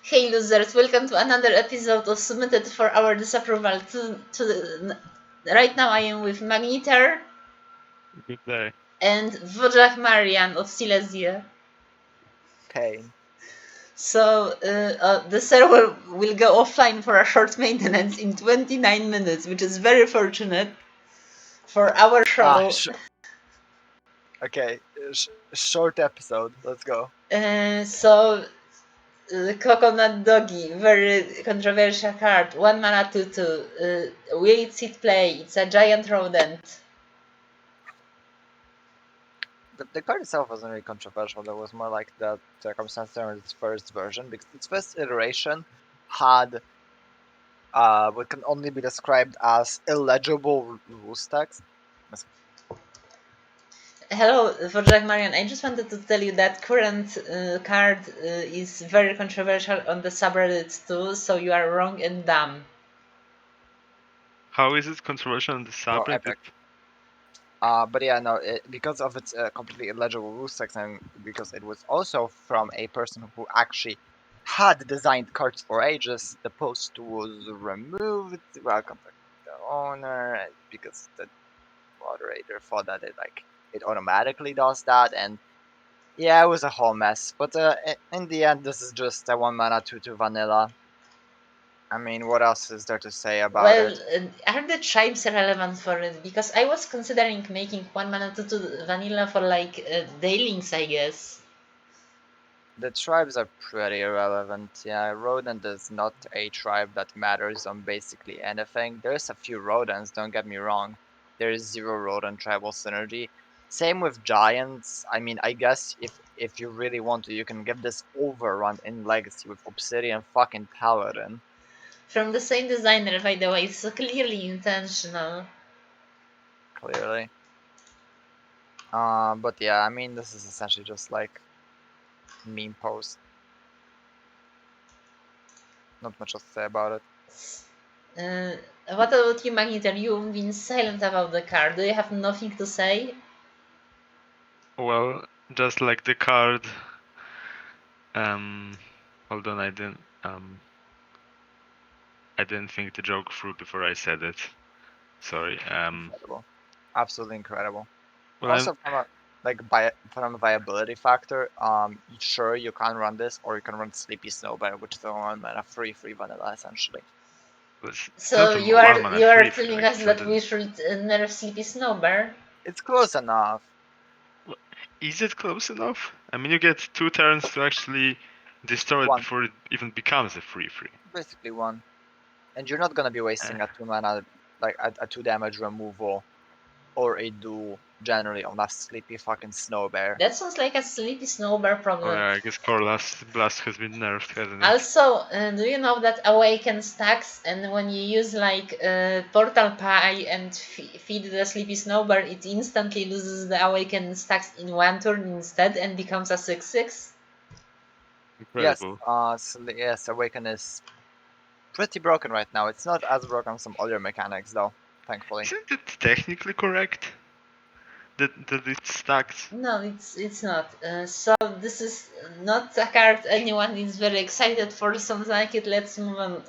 Hey losers, welcome to another episode of Submitted for our disapproval. Right now I am with Magniter Good day. and Wojak Marian of Silesia. Pain. So the server will go offline for a short maintenance in 29 minutes, which is very fortunate for our show. Okay, short episode. Let's go. Coconut Doggy, very controversial card. 1 mana 2/2. Will it sit play? It's a giant rodent. The card itself wasn't really controversial. There was more like the circumstance around its first version, because its first iteration had what can only be described as illegible rules text. Hello, for Jack Marian. I just wanted to tell you that current card is very controversial on the subreddit too, so you are wrong and dumb. How is it controversial on the Oh, subreddit? epic. But yeah, no, because of its completely illegible rules text, and because it was also from a person who actually had designed cards for ages, the post was removed. Welcome back to the owner, because the moderator thought that it automatically does that, and yeah, it was a whole mess. But in the end, this is just a 1 mana 2/2 vanilla. I mean, what else is there to say about Well, it? are the tribes relevant for it? Because I was considering making 1 mana 2/2 vanilla for like Daylings, I guess. The tribes are pretty irrelevant. Yeah, rodent is not a tribe that matters on basically anything. There's a few rodents, don't get me wrong. There is zero rodent tribal synergy. Same with giants. I mean, I guess if you really want to, you can get this overrun in Legacy with Obsidian fucking Paladin. From the same designer, by the way, so clearly intentional. Clearly. But yeah, I mean, this is essentially just like meme post. Not much else to say about it. What about you, Magnetar? You've been silent about the card. Do you have nothing to say? Well, just like the card. Hold on, I didn't think the joke through before I said it. Sorry. Incredible. Absolutely incredible. Well, Also, from a viability factor, sure, you can run this, or you can run Sleepy Snowbear, which is a 1 mana free vanilla essentially. So you are telling us that we should nerf Sleepy Snowbear? It's close enough. Is it close enough? I mean, you get 2 turns to actually destroy it One. before it even becomes a free. Basically one. And you're not gonna be wasting a 2 mana, like a 2 damage removal, or a duel generally on a Sleepy fucking Snowbear. That sounds like a Sleepy Snowbear problem. Oh yeah, I guess Corlas Blast has been nerfed, hasn't it? Also, do you know that Awaken stacks, and when you use like Portal Pie and feed the Sleepy Snowbear, it instantly loses the Awaken stacks in 1 turn instead and becomes a 6/6? Incredible. Yes, Awaken is pretty broken right now. It's not as broken as some other mechanics though, thankfully. Isn't it technically correct that it's stacked? No, it's not. So this is not a card anyone is very excited for. Sounds like it. Let's move on.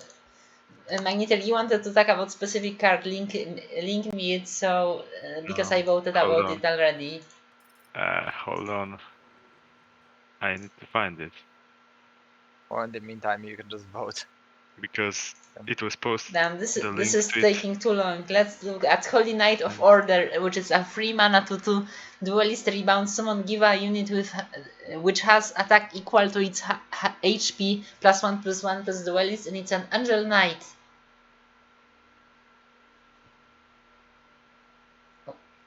Magnetar, you wanted to talk about specific card. Link me it. So because I voted about it already. Hold on. I need to find it. Or in the meantime, you can just vote. Because it was posted. Damn, this is taking too long. Let's look at Holy Knight of Order, which is a 3 mana 2/2 duelist rebound. Summon give a unit with which has attack equal to its HP +1/+1 duelist, and it's an Angel Knight.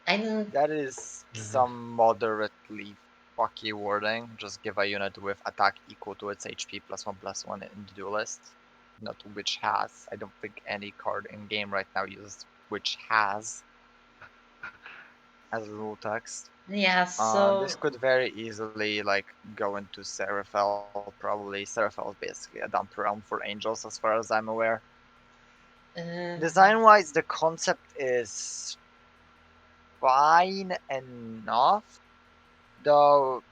That is some moderately fucky wording. Just give a unit with attack equal to its HP +1/+1 in the duelist. Not which has. I don't think any card in game right now uses which has as rule text. Yeah, so this could very easily like go into Seraphel. Probably Seraphel is basically a dump realm for angels, as far as I'm aware. Design-wise, the concept is fine enough, though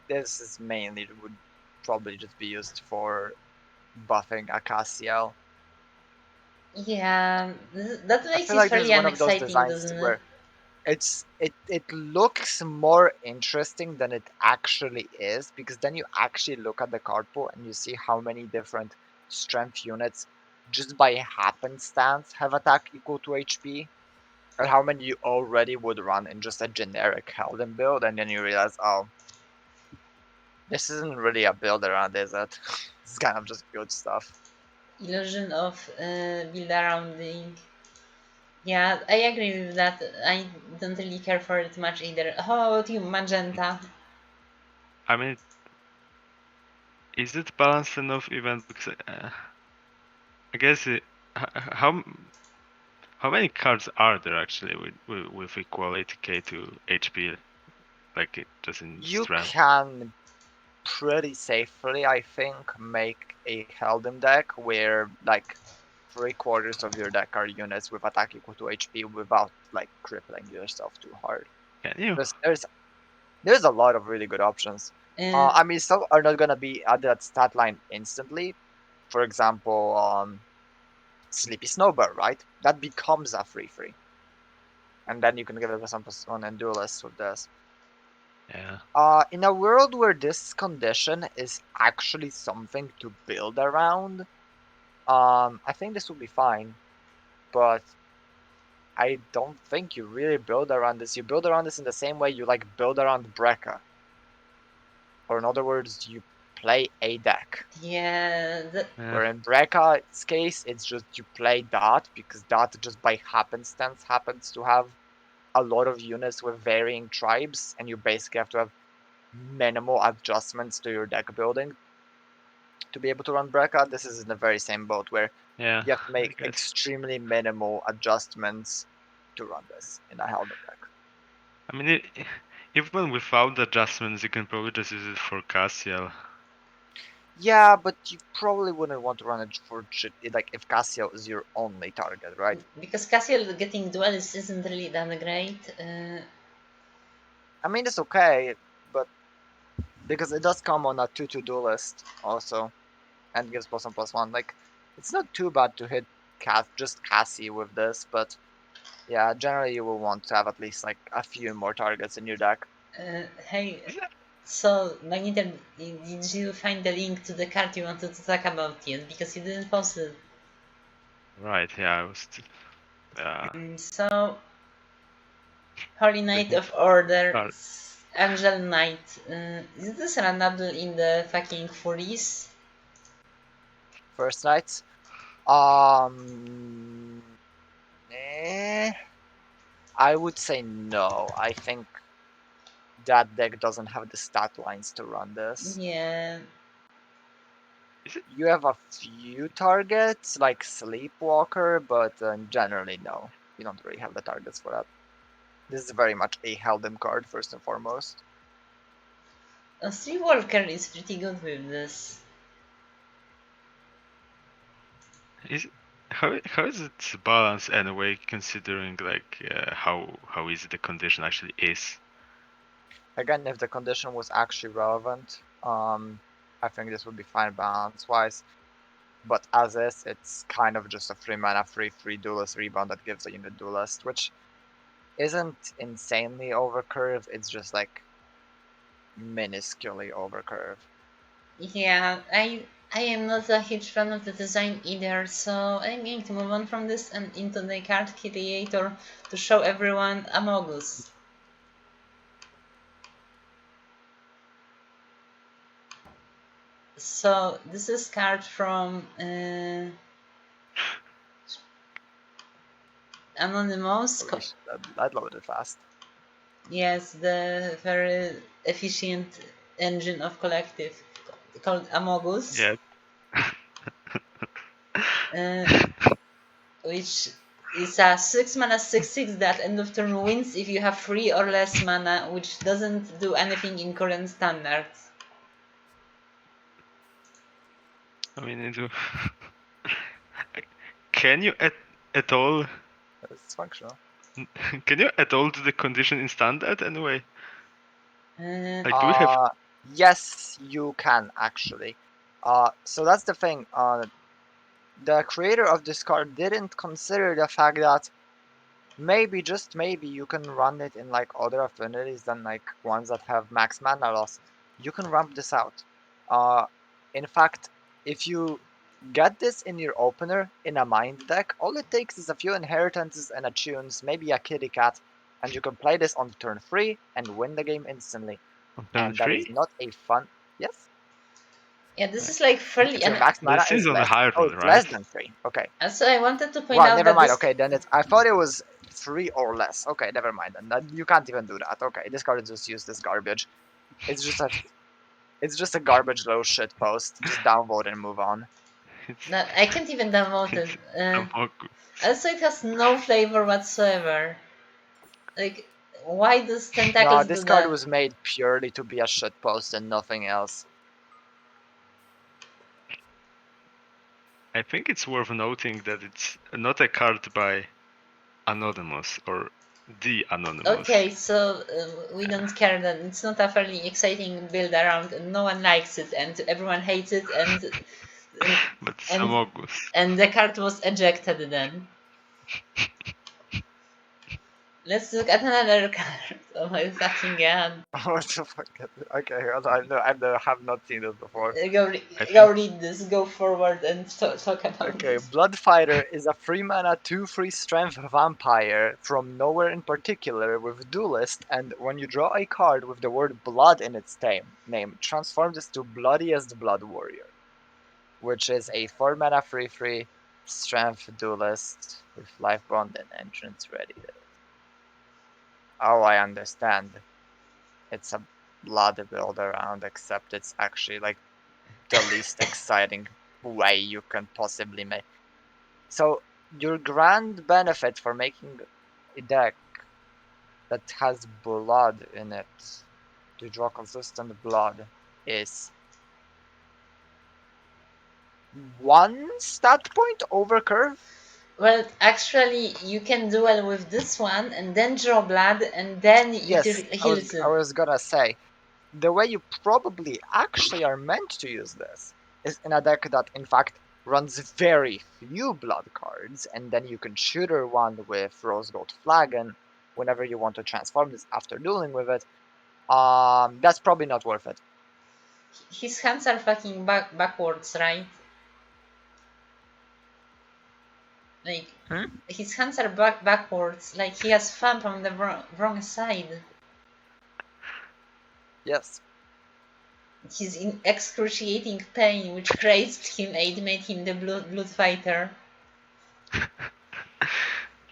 this is mainly would probably just be used for buffing a Cassiel. Yeah, that I makes feel it like this is fairly one of those unexciting, designs doesn't it? where it looks more interesting than it actually is, because then you actually look at the card pool and you see how many different strength units just by happenstance have attack equal to HP, and how many you already would run in just a generic Helden build, and then you realize, oh, this isn't really a build around, is it? It's kind of just good stuff. Illusion of build arounding. Yeah, I agree with that. I don't really care for it much either. How about you, Magenta? I mean, is it balanced enough even? Because I guess how many cards are there actually with equal 80k to HP, like just in You strength? can pretty safely, I think, make a Helden deck where like 3/4 of your deck are units with attack equal to HP without like crippling yourself too hard. Can you? There's a lot of really good options. Uh, I mean, some are not gonna be at that stat line instantly. For example, Sleepy Snowbird, right? That becomes a free, and then you can give it some on and duelist with this. Yeah. In a world where this condition is actually something to build around, I think this will be fine, but I don't think you really build around this. You build around this in the same way you like build around Brekka. Or in other words, you play a deck. yeah, Yeah. Where in Brekka's case, it's just you play Dot, because Dot just by happenstance happens to have a lot of units with varying tribes, and you basically have to have minimal adjustments to your deck building to be able to run Brekka. This is in the very same boat where Yeah. you have to I make guess. extremely minimal adjustments to run this in a Helmet deck. I mean, even without adjustments, you can probably just use it for Cassiel. Yeah, but you probably wouldn't want to run it for like if Cassiel is your only target, right? because Cassiel getting duelist isn't really that great. I mean, it's okay, but because it does come on a 2/2 duelist also, and gives +1/+1. Like, it's not too bad to hit just Cassie with this, but yeah, generally you will want to have at least like a few more targets in your deck. Hey, so Magnetar, did you find the link to the card you wanted to talk about yet? Because you didn't post it. Right. Yeah. I was. So, Holy Knight Looking of for Order, card. Angel Knight. Is this randable in the fucking Furies? First Knights. Um, I would say no. I think that deck doesn't have the stat lines to run this. Yeah. Is it? You have a few targets like Sleepwalker, but generally no. You don't really have the targets for that. This is very much a Helden card first and foremost. A Streetwalker is pretty good with this. Is how is it balanced anyway, considering like how easy the condition actually is? Again, if the condition was actually relevant, I think this would be fine balance-wise. But as is, it's kind of just a 3 mana free duelist rebound that gives a unit duelist, which isn't insanely overcurve, it's just like minusculely overcurve. Yeah, I am not a huge fan of the design either, so I'm going to move on from this and into the card creator to show everyone Amogus. So this is card from Anonymous. Holy shit, that loaded fast. Yes, the very efficient engine of collective called Amogus, Yeah. uh, which is a 6 mana 6/6 that end of turn wins if you have 3 or less mana, which doesn't do anything in current standards. I mean, can you at all? It's functional. Can you at all do the condition in standard anyway? Uh, Like, do we have? Yes, you can actually. So that's the thing. The creator of this card didn't consider the fact that maybe, just maybe, you can run it in like other affinities than like ones that have max mana loss. You can ramp this out. In fact, if you get this in your opener in a mind deck, all it takes is a few inheritances and attunes, maybe a kitty cat, and you can play this on turn 3 and win the game instantly. On turn And that is 3? not a fun. Yes? Yeah, this is like fairly. If your And max mana This is is on the less. high Oh, roll, it's right? less than 3. Okay. also, I wanted to point Well, out never that mind. this. Okay, then it's. I thought it was 3 or less. Okay, never mind. Then you can't even do that. Okay, this card is just useless garbage. It's just a. It's just a garbage low shit post. Just downvote and move on. It's That I can't even download it. it's Amogus. Also, it has no flavor whatsoever. Like, why does No, tentacles do this card that? was made purely to be a shit post and nothing else. I think it's worth noting that it's not a card by Anonymous or the Anonymous. Okay, so we don't care that it's not a fairly exciting build around, and no one likes it, and everyone hates it, and But it's and Amogus. and the card was ejected then. Let's look at another card. Oh my fucking god! What the fuck? Okay, I have not seen this before. Go read this. Go forward and talk about Okay, this. Bloodfighter is a 3 mana 2/3 strength vampire from nowhere in particular with duelist, and when you draw a card with the word blood in its name, transform this to Bloodiest Blood Warrior, which is a 4 mana 3/3 strength duelist with life bond and entrance ready. Oh, I understand. It's a blood build around, except it's actually like the least exciting way you can possibly make. So your grand benefit for making a deck that has blood in it to draw consistent blood is 1 stat point over curve. Well, actually, you can duel with this one and then draw blood and then it Yes, heals I it. was gonna say the way you probably actually are meant to use this is in a deck that in fact runs very few blood cards, and then you can shooter one with Rose Gold Flagon whenever you want to transform this after dueling with it. That's probably not worth it. His hands are fucking backwards, right? Like, Hmm? his hands are backwards. Like, he has thumb on the wrong side. Yes. He's in excruciating pain, which crazed him and made him the blood fighter.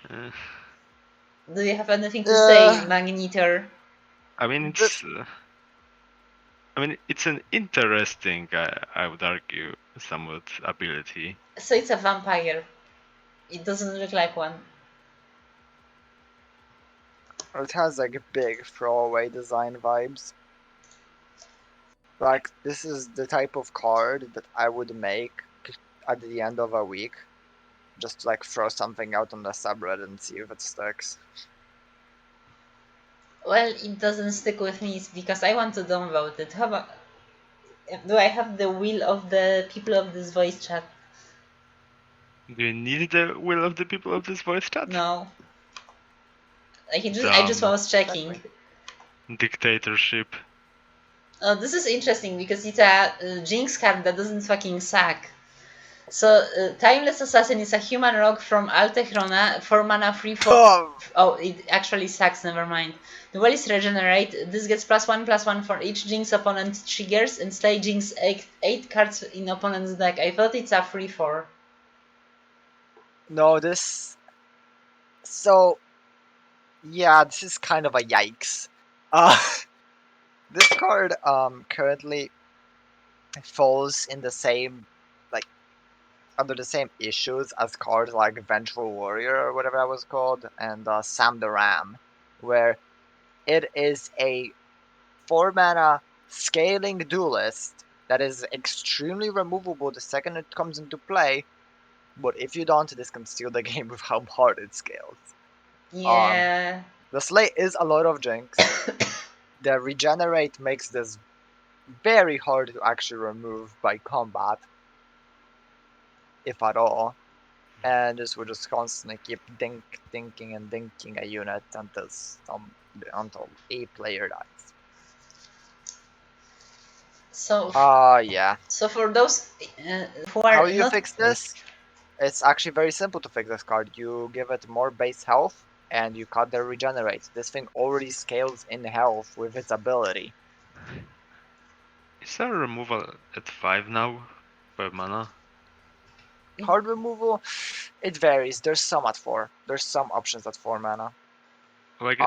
Do you have anything to say, Magneter? I mean, it's an interesting, I would argue, somewhat ability. So it's a vampire. It doesn't look like one. It has like big throwaway design vibes. Like, this is the type of card that I would make at the end of a week. Just to, like, throw something out on the subreddit and see if it sticks. Well, it doesn't stick with me because I want to downvote it. How about... Do I have the will of the people of this voice chat? Do you need the will of the people of this voice chat? No. I just was checking. Exactly. Dictatorship. Oh, this is interesting because it's a Jinx card that doesn't fucking suck. So, Timeless Assassin is a human rogue from Altechrona, 4 mana free for. Oh, it actually sucks, never mind. The well is regenerate. This gets +1/+1 for each Jinx opponent triggers and slay Jinx 8 cards in opponent's deck. I thought it's a free 4. No, this. So, yeah, this is kind of a yikes. This card currently falls in the same, like, under the same issues as cards like Vengeful Warrior or whatever that was called, and Sam the Ram, where it is a 4 mana scaling duelist that is extremely removable the second it comes into play, but if you don't, this can steal the game with how hard it scales. Yeah. The slay is a lot of Jinx. The regenerate makes this very hard to actually remove by combat, if at all. And this would just constantly keep dinking a unit until a player dies. So, Yeah. so for those who How are do you not, fix this? It's actually very simple to fix this card. You give it more base health and you cut the regenerate. This thing already scales in health with its ability. Is there a removal at 5 now per mana? Card removal, it varies. There's some at 4. There's some options at 4 mana. Like,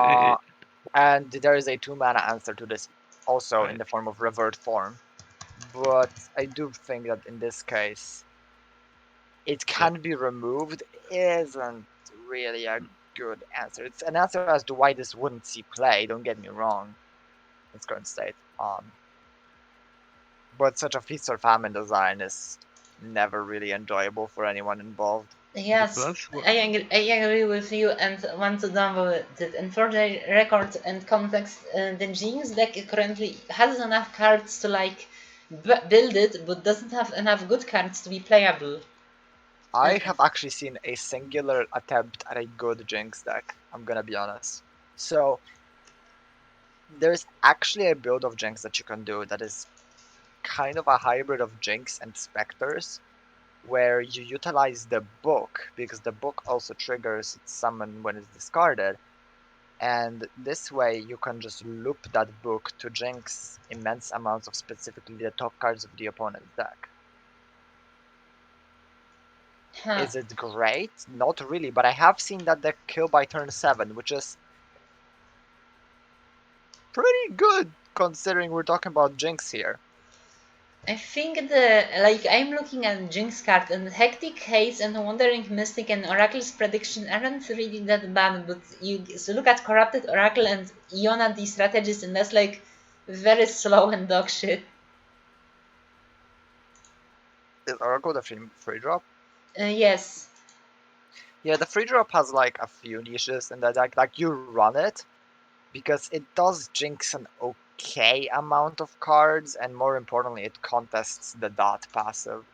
And there is a 2 mana answer to this also in right. the form of revert form. But I do think that in this case, it Yeah. can be removed isn't really a good answer. It's an answer as to why this wouldn't see play, don't get me wrong, in its current state. But such a feast or famine design is never really enjoyable for anyone involved. The yes, plus one. I agree with you and want to downvote it. And for the record and context, the Jinx deck currently has enough cards to like build it, but doesn't have enough good cards to be playable. I have actually seen a singular attempt at a good Jinx deck, I'm gonna be honest. So, there's actually a build of Jinx that you can do that is kind of a hybrid of Jinx and Specters, where you utilize the book, because the book also triggers its summon when it's discarded, and this way you can just loop that book to jinx immense amounts of specifically the top cards of the opponent's deck. Huh. Is it great? Not really, but I have seen that deck kill by turn 7, which is pretty good considering we're talking about Jinx here. I think I'm looking at Jinx card and Hectic Haze and Wandering Mystic and Oracle's prediction aren't really that bad, but you look at Corrupted Oracle and Iona the strategist and that's like very slow and dog shit. Is Oracle the free drop? Yes. Yeah, the free drop has like a few niches in the deck. Like you run it because it does jinx an okay amount of cards, and more importantly, it contests the dot passive.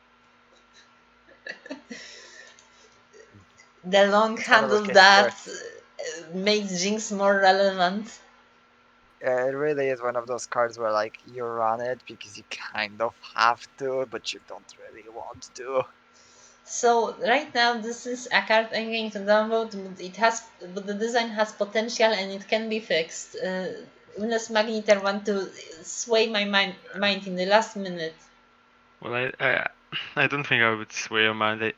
The long It's one of those handle cases where that makes Jinx more relevant. it really is one of those cards where like you run it because you kind of have to, but you don't really want to. So right now this is a card I'm going to download, but the design has potential and it can be fixed. Unless Magnetar want to sway my mind in the last minute. Well, I don't think I would sway your mind.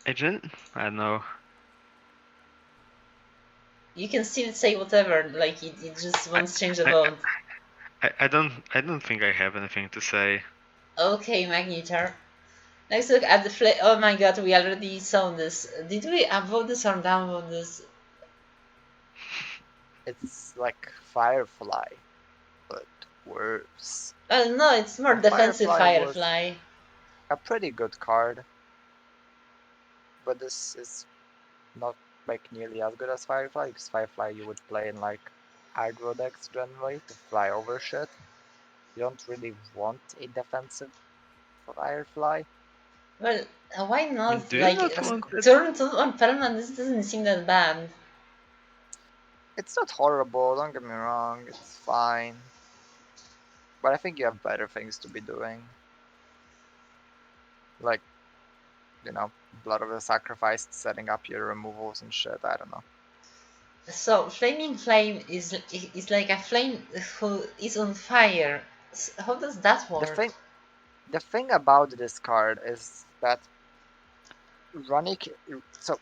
I don't know. You can still say whatever, like it just I, won't change the I, vote. I don't think I have anything to say. Okay, Magnetar. Let's look at the oh my god, we already saw this. Did we upvote this or downvote this? It's like Firefly, but worse. Well, no, it's more And defensive Firefly was Firefly. a pretty good card, but this is not like nearly as good as Firefly, because Firefly you would play in like aggro decks generally to fly over shit. You don't really want a defensive Firefly. Well, why not? Do you Like, not want it? turn 2 on permanent, this doesn't seem that bad. It's not horrible, don't get me wrong, it's fine. But I think you have better things to be doing. Like, you know, Blood of the Sacrifice, setting up your removals and shit, I don't know. So, Flaming Flame is like a flame who is on fire. How does that The work? thing the thing about this card is that running so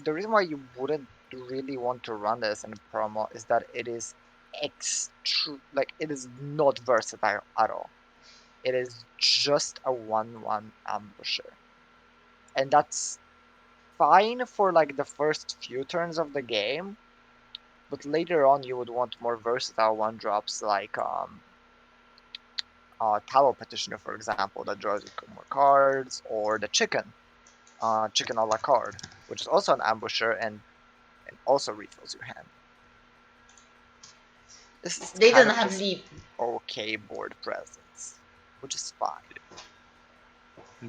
the reason why you wouldn't really want to run this in promo is that it is like it is not versatile at all. It is just a 1/1 ambusher. And that's fine for like the first few turns of the game, but later on you would want more versatile one drops like Tallow Petitioner, for example, that draws you more cards, or the Chicken a la carte, which is also an ambusher and also refills your hand. This is They kind don't of have just leap. okay board presence, which is fine.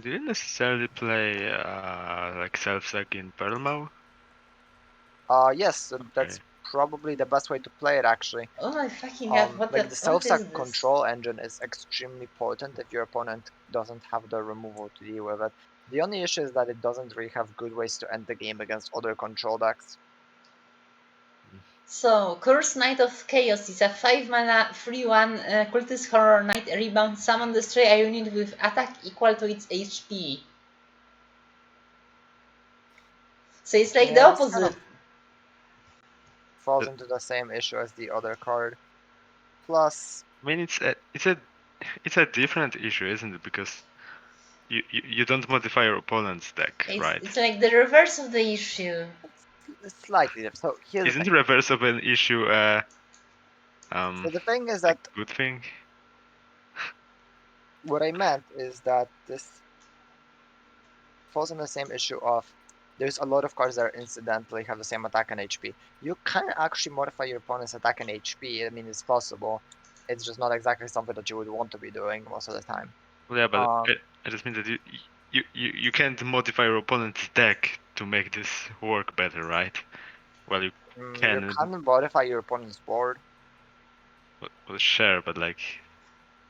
Do you necessarily play like self-sec in Perlmau? Yes, so that's probably the best way to play it actually. Oh my fucking god! What Like the is self-sack this? control engine is extremely potent if your opponent doesn't have the removal to deal with it. The only issue is that it doesn't really have good ways to end the game against other control decks. So, Curse Knight of Chaos is a 5 mana 3/1 Cultist Horror Knight rebound. Summon destroy a unit with attack equal to its HP. So it's like the Yeah, this kind opposite. of falls into the same issue as the other card. Plus, I mean, it's a different issue, isn't it? Because you don't modify your opponent's deck, right? It's like the reverse of the issue. it's slightly different. So here's the Isn't thing. the reverse of an issue So the thing is a that good thing? what I meant is that this falls in the same issue of there's a lot of cards that incidentally have the same attack and HP. You can actually modify your opponent's attack and HP. I mean, it's possible. It's just not exactly something that you would want to be doing most of the time. Well, yeah, but Um, I just mean that you can't modify your opponent's deck to make this work better, right? Well, you you can, can modify your opponent's board. well, share, but like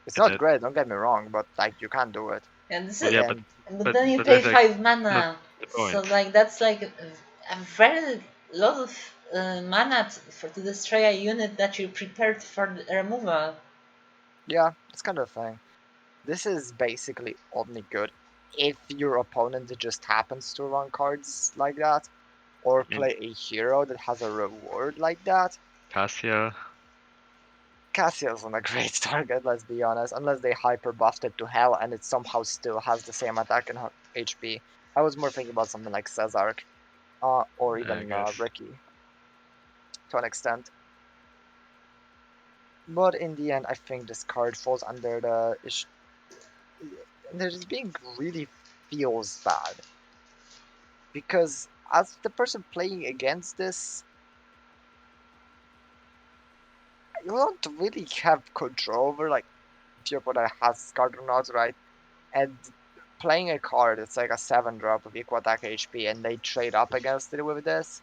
It's at not that, great, don't get me wrong, but like you can do it. And this well, is, yeah, And but then you but pay that's like 5 not mana. the So point. like that's like a very lot of mana to destroy a unit that you prepared for the removal. yeah, it's kind of a thing. This is basically only good if your opponent just happens to run cards like that, or I mean, play a hero that has a reward like that. Cassia. Cassia's on a great target, let's be honest, unless they hyper buffed it to hell and it somehow still has the same attack and HP. I was more thinking about something like Cesark, or I even guess. Ricky, to an extent. But in the end, I think this card falls under the issue. There's being really feels bad because as the person playing against this, you don't really have control over like if your opponent has this card or not, right? And playing a card that's like a 7-drop with equal attack HP and they trade up against it with this,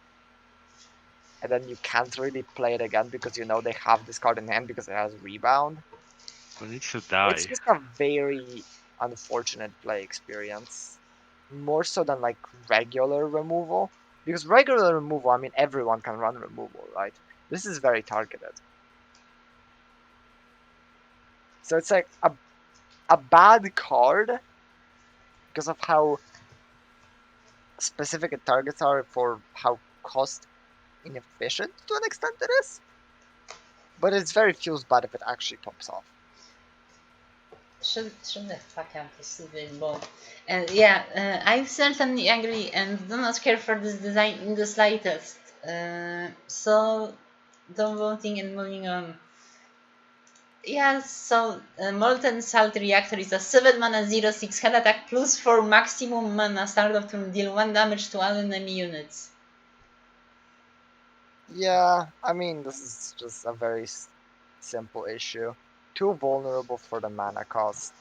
and then you can't really play it again because you know they have this card in hand because it has rebound. Who needs to It's die? just a very unfortunate play experience. More so than like regular removal. Because regular removal, I mean everyone can run removal, right? This is very targeted. So it's like a bad card because of how specific its targets are for how cost inefficient to an extent it is. But it's very feels bad if it actually pops off. Shouldn't have fucking proceeded, but yeah, I certainly agree and do not care for this design in the slightest. So, don't voting and moving on. Yeah, so Molten Salt Reactor is a 7 mana 0/6 head attack plus 4 maximum mana start of turn, deal 1 damage to all enemy units. Yeah, I mean, this is just a very simple issue. Too vulnerable for the mana cost.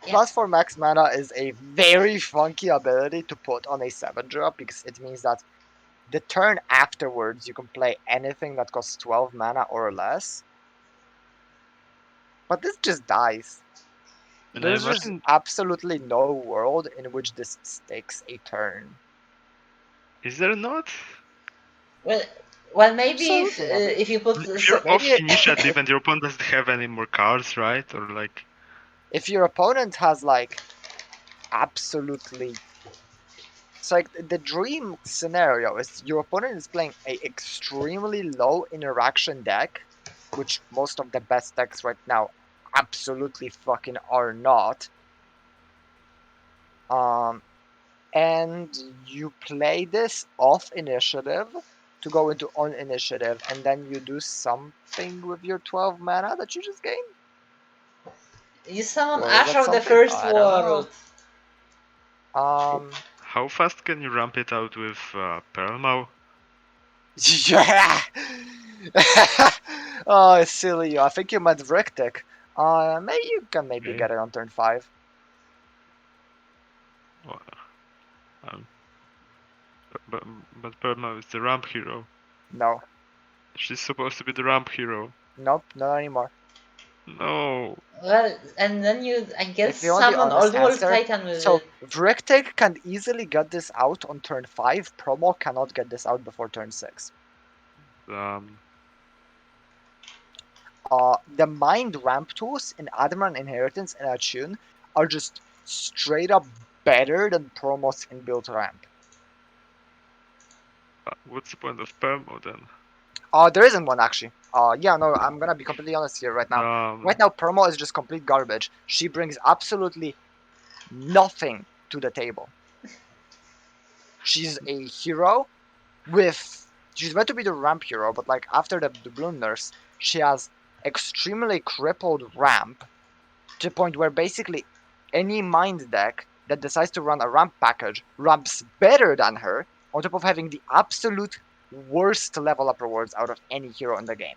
Yeah. Plus 4 max mana is a very funky ability to put on a 7-drop because it means that the turn afterwards you can play anything that costs 12 mana or less. But this just dies. And I There's just imagine, absolutely no world in which this stakes a turn. is there not? Well, maybe Absolutely not. if you put If you're off Maybe initiative and your opponent doesn't have any more cards, right? Or like, if your opponent has like absolutely, it's like the dream scenario is your opponent is playing a extremely low interaction deck, which most of the best decks right now absolutely fucking are not. And you play this off initiative to go into on initiative, and then you do something with your 12 mana that you just gained. you summon Was Ash that of the something? First I don't know. World. how fast can you ramp it out with Perlmau? Yeah. Oh, it's silly. I think you meant Vrictic. Maybe you can Okay. get it on turn 5. Well, but Perma is the ramp hero. No. She's supposed to be the ramp hero. Nope, not anymore. No. Well, and then you, I guess, If you want the summon honest Old Wolf answer, Titan with so it. Vrictic can easily get this out on turn 5. Promo cannot get this out before turn 6. The mind ramp tools in Adamant Inheritance and Attune are just straight up better than Promo's inbuilt ramp. What's the point of Permo then? There isn't one actually. Yeah, no, I'm gonna be completely honest here right now. Right now, Promo is just complete garbage. She brings absolutely nothing to the table. She's a hero with. She's meant to be the ramp hero, but like after the Bloom Nurse, she has extremely crippled ramp to the point where basically any mind deck that decides to run a ramp package ramps better than her, on top of having the absolute worst level up rewards out of any hero in the game.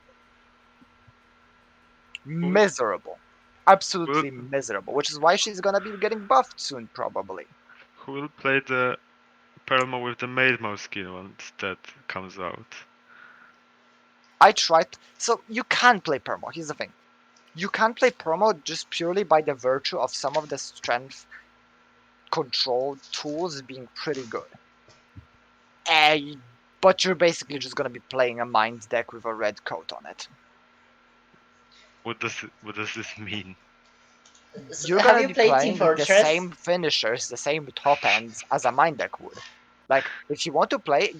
Miserable. Absolutely miserable. Which is why she's gonna be getting buffed soon, probably. Who will play the Perma with the Maid Mouse skin once that comes out? I tried. So you can play Permo. Here's the thing. You can play Permo just purely by the virtue of some of the strength control tools being pretty good. But you're basically just gonna be playing a mind deck with a red coat on it. What does this mean? You're Have gonna you be played Team playing the Fortress? same finishers, the same top ends as a mind deck would. Like, if you want to play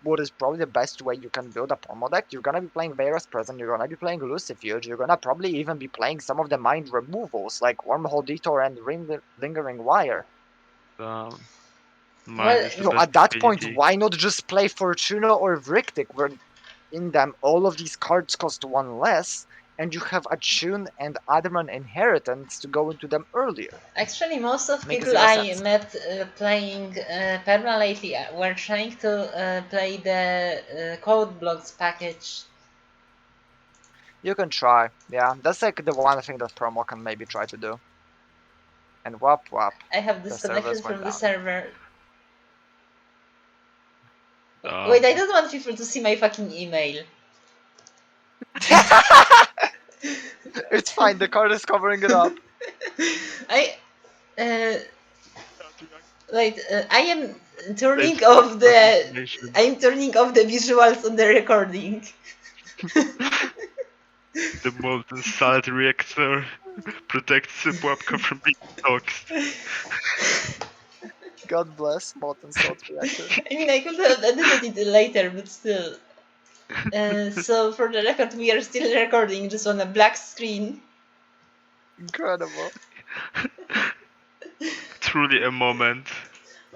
what is probably the best way you can build a promo deck, you're gonna be playing Vera's Present, you're gonna be playing Lucifuge, you're gonna probably even be playing some of the mind removals like Wormhole Detour and Lingering Wire. Mine is the So best at that point, ability. why not just play Fortuna or Vrictic, where in them all of these cards cost one less, and you have Attune and Adamant Inheritance to go into them earlier. Actually, most of Makes people zero I sense. met playing Perma lately were trying to play the code blocks package. You can try. Yeah, that's like the one thing that Promo can maybe try to do. And whap whap. I have The disconnected servers from went the down. server. Wait, I don't want people to see my fucking email. It's fine, the card is covering it up. I wait. I am turning off the. I'm turning off the visuals on the recording. The molten salt reactor protects the Pułapka from being doxed. God bless Molten Salt Reactor. I mean, I could have edited it later, but still. So for the record, we are still recording just on a black screen. Incredible. Truly a moment.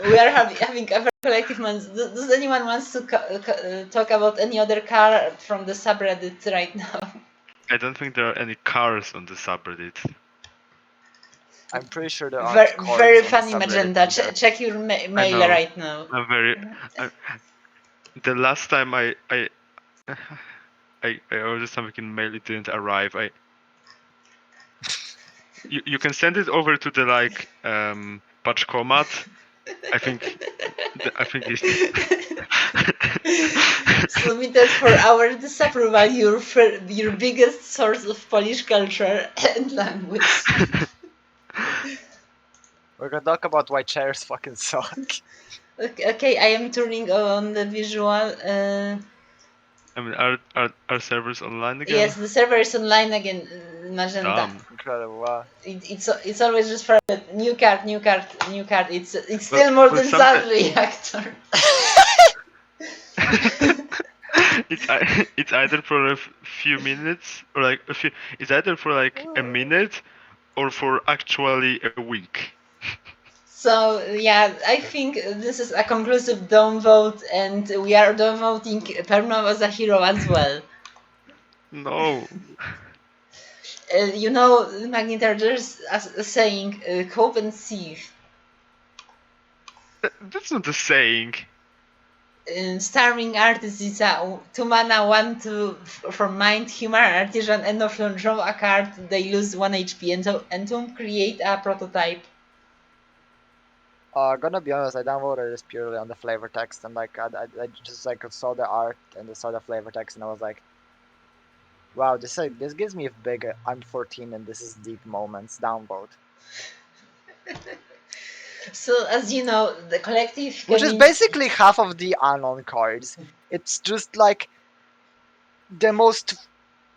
We are having a collective moment. Does anyone wants to talk about any other car from the subreddit right now? I don't think there are any cars on the subreddit. I'm pretty sure there aren't cards Very on funny the subreddit Magenta. either. Check your mail know. right now. I'm very. The last time I ordered something in mail, it didn't arrive. You can send it over to the like Paczkomat. I think it's Submitted for our disapproval, your biggest source of Polish culture and language. We're gonna talk about why chairs fucking suck. Okay, I am turning on the visual. I mean, are servers online again? Yes, the server is online again, Magenta. Damn. Incredible, wow. It's always just for new card. It's still more than Salt Reactor. It's either for a few minutes or like it's either for like a minute or for actually a week. So yeah, I think this is a conclusive dome vote, and we are dome voting Perma as a hero as well. No. You know, Magnetar, there's a saying, "Cope and see." That's not a saying. Starving Artist is a 2-mana 1/2 from Mind, Humor Artisan, end of turn, draw a card, they lose 1 HP, and so Entomb create a prototype. Gonna be honest, I downloaded this purely on the flavor text, and like I just like saw the art and I saw the flavor text, and I was like, wow, this gives me a big I'm 14 and this is deep moments download. So as you know, the collective Which is basically half of the Anon cards. It's just like the most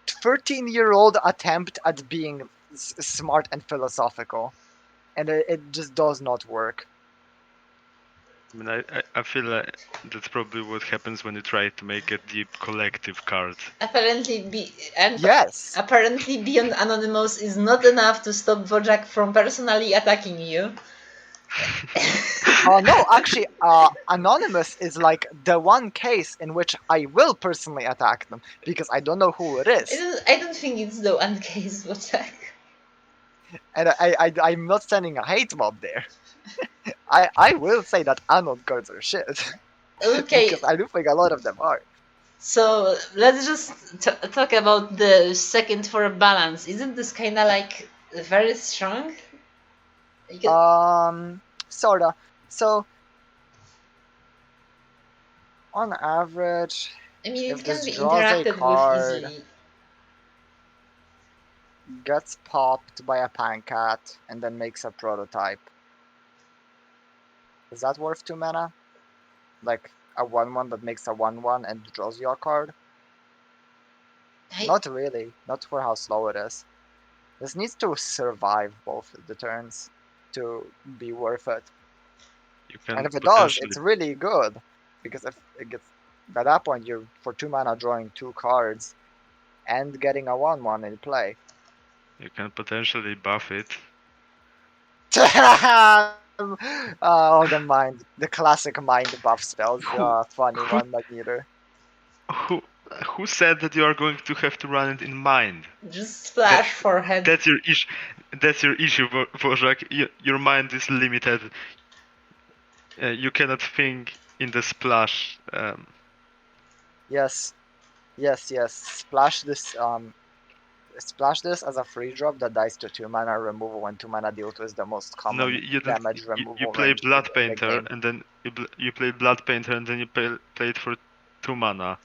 13-year-old attempt at being smart and philosophical, and it just does not work. I mean, I feel like that's probably what happens when you try to make a deep collective card. apparently Yes. apparently Beyond Anonymous is not enough to stop Wojak from personally attacking you. No, actually, Anonymous is like the one case in which I will personally attack them because I don't know who it is, I don't think it's the one case, Wojak. and I'm not sending a hate mob there. I will say that Anon cards are shit. Okay, Because I do think a lot of them are. so let's just talk about the second for balance. Isn't this kind of like very strong? Sorta. So, on average, I mean, if it can this be draws a interacted with card, easily. gets popped by a pancat, and then makes a prototype, is that worth 2 mana? Like a 1/1 that makes a 1/1 and draws you a card? Not really. Not for how slow it is. This needs to survive both the turns to be worth it. You can And if it does, potentially it's really good. Because if it gets by that point you're for 2 mana drawing 2 cards and getting a 1/1 in play. you can potentially buff it. The classic mind buff spells. Funny one, Magneter. Who who said that you are going to have to run it in mind? Just splash forehead. That's your issue. That's your issue, Wojak. Your mind is limited. You cannot think in the splash. Yes. Splash this as a free drop that dies to 2 mana removal when 2 mana deal to is the most No, common you don't. damage You removal play range Blood in the Painter, game. and then you play Blood Painter, and then you play it for 2 mana.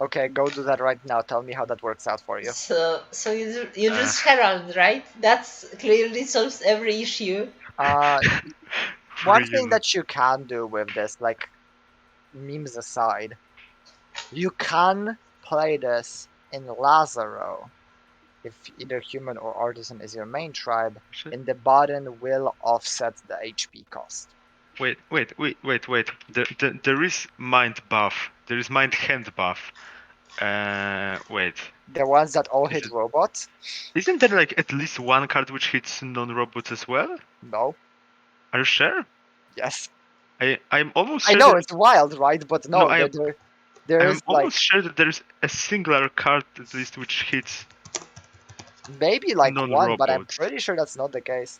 Okay, go do that right now. Tell me how that works out for you. So you just herald, right? That's clearly solves every issue. One thing that you can do with this, like memes aside, you can play this in Lazaro if either human or artisan is your main tribe, and the button will offset the HP cost. Wait. There is mind buff. There is mind hand buff. Wait. The ones that all hit robots? Isn't there like at least one card which hits non-robots as well? No. Are you sure? Yes. I'm almost I sure. know it's wild, right? But no, I'm there's almost sure that there's a singular card at least which hits maybe like one, but I'm non-robots. pretty sure that's not the case.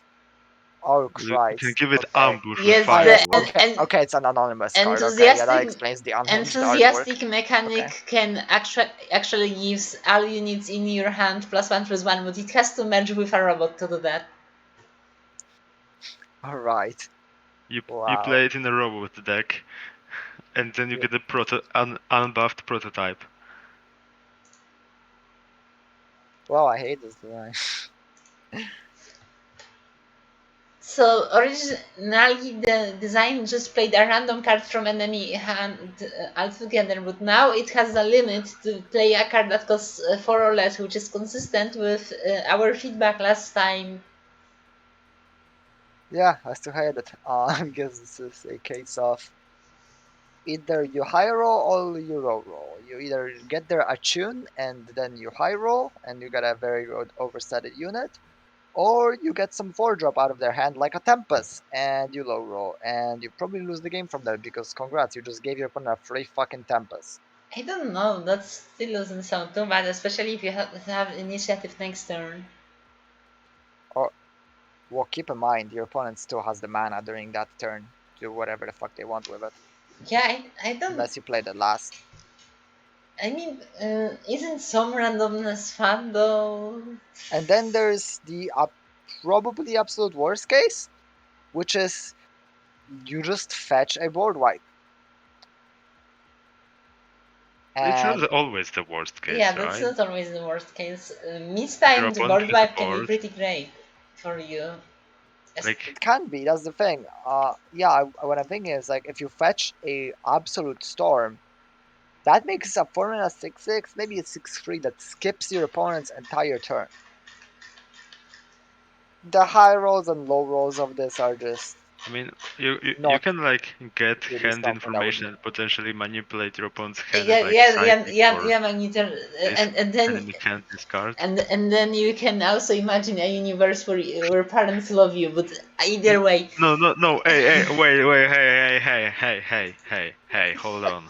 Oh You Christ! can give it Okay. ambush with Yes, fireball. Okay, it's an anonymous card. Okay, yeah, that explains the unhinged artwork. enthusiastic mechanic can actually gives all units in your hand +1/+1, but it has to merge with a robot to do that. All right. You Wow. play it in a robot deck, and then you get a unbuffed prototype. Wow, I hate this design. So originally the design just played a random card from enemy hand altogether, but now it has a limit to play a card that costs 4 or less, which is consistent with our feedback last time. Yeah, I still hate it. Because this is a case of either you high roll or you low roll. You either get there attune and then you high roll and you get a very good overstated unit, or you get some 4-drop out of their hand like a Tempest and you low roll and you probably lose the game from there because congrats, you just gave your opponent a free fucking Tempest. I don't know, that still doesn't sound too bad, especially if you have initiative next turn. Well, keep in mind your opponent still has the mana during that turn to do whatever the fuck they want with it. Yeah, I don't. unless you play the last. I mean, isn't some randomness fun though? And then there's the probably absolute worst case, which is you just fetch a board wipe. It's And not always the worst case, Yeah, that's right? not always the worst case. Your Mistimed opponent board has a wipe can be board. pretty great for you. Like, it can be, that's the thing. Yeah, what I'm thinking is like if you fetch a absolute storm, that makes a formula 6/6, maybe a 6/3 that skips your opponent's entire turn. The high rolls and low rolls of this are just I mean, you not can like get really hand something that would information and potentially manipulate your opponent's hand Yeah, with like yeah, yeah, psychic yeah, or yeah, Magnetar. this And then enemy can't discard. and then you can also imagine a universe where parents love you, but either way. No. Hey, wait. Hey. Hold on.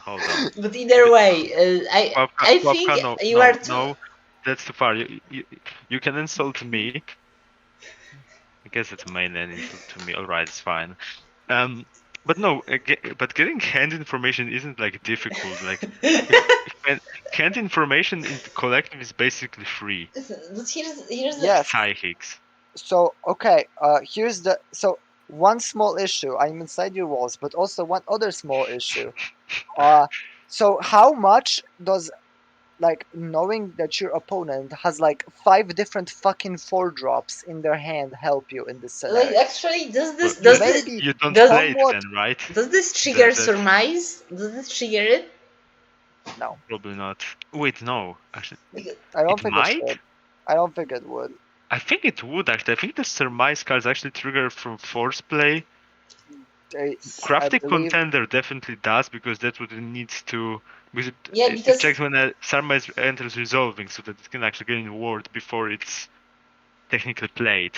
But either way, I think Wapka, you are too. no. That's too far. You can insult me. I guess it's mainly an insult to me. All right, it's fine. But no, but getting hand information isn't like difficult. Like, hand information in the collective is basically free. But here's the yes. Psychics. So okay, here's the one small issue. I'm inside your walls, but also one other small issue. So how much does like knowing that your opponent has like 5 different fucking 4-drops in their hand help you in this like scenario? actually Well, Maybe you don't does play it somewhat then, right? does this trigger That's surmise? Does this trigger it? no. probably not. Wait, no. Actually, Because, I don't it think it might. should. I don't think it would. I think it would actually. I think the surmise cards actually trigger from force play. I Crafty believe Contender definitely does because that's what it needs to. Because yeah, it because checks when a surmise enters resolving, so that it can actually get in ward before it's technically played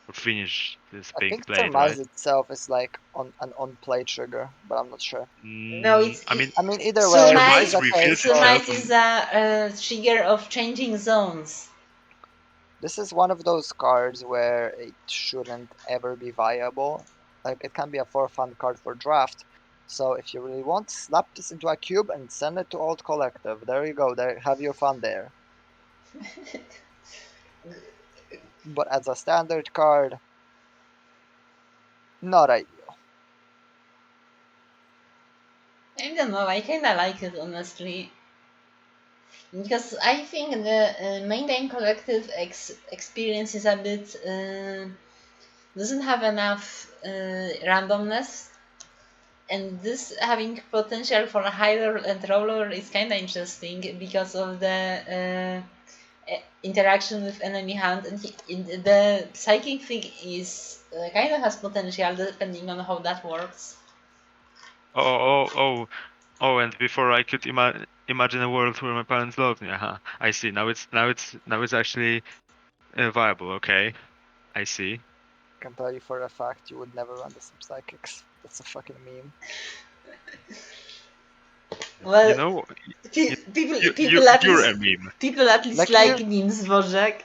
or finished. This I being think played, surmise right? itself is like on an on-play trigger, but I'm not sure. no, it's I mean, I mean, either way, this is surmise. surmise a case reveals of itself Surmise is a trigger of changing zones. this is one of those cards where it shouldn't ever be viable. Like it can be a for fun card for draft. So if you really want, snap this into a cube and send it to Old Collective. There you go. There, have your fun there. But as a standard card, not ideal. I don't know. I kind of like it honestly. Because I think the Mainline Collective experience is a bit doesn't have enough randomness, and this having potential for a higher and roller is kind of interesting because of the interaction with enemy hand, and the psychic thing is kind of has potential depending on how that works. Oh, and before I could imagine a world where my parents loved me. I see. Now it's actually viable. Okay, I see. I can tell you for a fact you would never run the Sim Psychics. That's a fucking meme. Well, You know, people at you're least a meme. Like like you, memes, Bojack.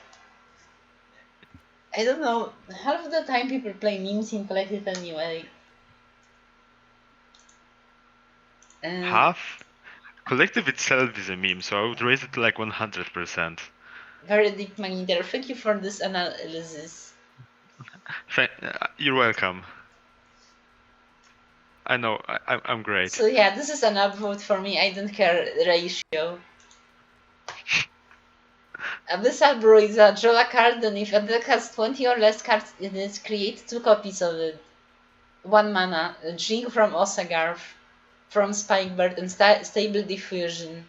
I don't know. Half of the time people play memes in collective anyway. Uh, Half collective itself is a meme, so I would raise it to like 100%. Very deep Magnetar. Thank you for this analysis. You're welcome. I know. I'm great. So yeah, this is an upvote for me. I don't care ratio. Abyssal Brew is a draw a card, and if a deck has 20 or less cards in it, create 2 copies of it. 1 mana. Drink from Osagarth, from Spikebird, and Stable Diffusion.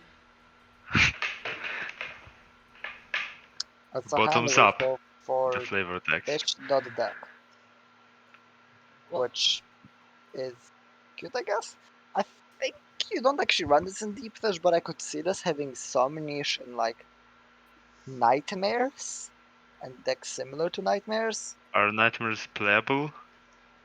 that's a hand Bottoms up. refill for The flavor text. Fish.deck, What? which is cute, I guess. I think you don't actually run this in Deep Fish, but I could see this having some niche in like Nightmares and decks similar to Nightmares. Are nightmares playable?